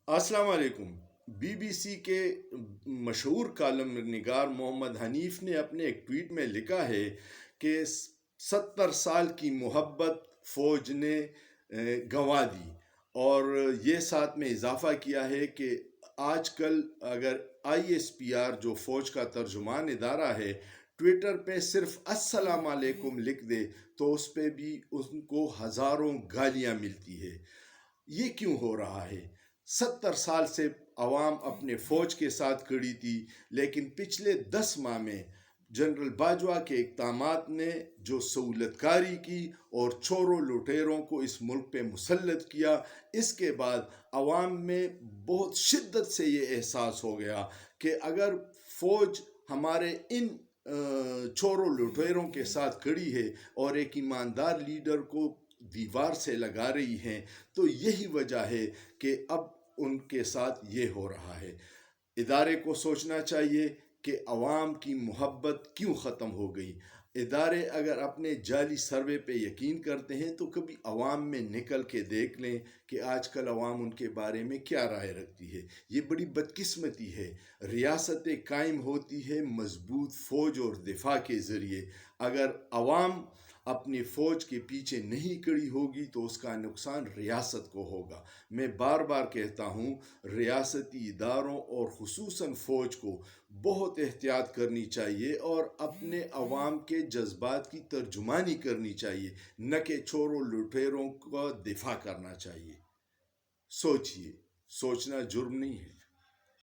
अस्सलाम वालेकुम। बीबीसी के मशहूर कॉलम निगार मोहम्मद हनीफ ने अपने एक ट्वीट में लिखा है कि 70 साल की मोहब्बत फ़ौज ने गंवा दी, और ये साथ में इजाफ़ा किया है कि आजकल अगर ISPR जो फ़ौज का तर्जुमान इदारा है ट्विटर पे सिर्फ अस्सलाम वालेकुम लिख दे तो उस पे भी उनको हज़ारों गालियाँ मिलती है। ये क्यों हो रहा है? 70 साल से अवाम अपने फ़ौज के साथ खड़ी थी, लेकिन पिछले 10 माह में जनरल बाजवा के इक़दामात ने जो सहूलतकारी की और चोरों लुटेरों को इस मुल्क पे मुसल्लत किया, इसके बाद अवाम में बहुत शिद्दत से ये एहसास हो गया कि अगर फ़ौज हमारे इन चोरों लुटेरों के साथ खड़ी है और एक ईमानदार लीडर को दीवार से लगा रही हैं, तो यही वजह है कि अब उनके साथ ये हो रहा है। इदारे को सोचना चाहिए कि अवाम की मोहब्बत क्यों ख़त्म हो गई। इदारे अगर अपने जाली सर्वे पे यकीन करते हैं तो कभी अवाम में निकल के देख लें कि आजकल अवाम उनके बारे में क्या राय रखती है। ये बड़ी बदकिस्मती है। रियासतें कायम होती है मजबूत फ़ौज और दिफा के ज़रिए। अगर अवाम अपनी फ़ौज के पीछे नहीं खड़ी होगी तो उसका नुकसान रियासत को होगा। मैं बार बार कहता हूँ, रियासती इदारों और ख़ुसूसन फ़ौज को बहुत एहतियात करनी चाहिए और अपने अवाम के जज्बात की तर्जुमानी करनी चाहिए, न कि चोरों लुटेरों का दिफा करना चाहिए। सोचिए, सोचना जुर्म नहीं है।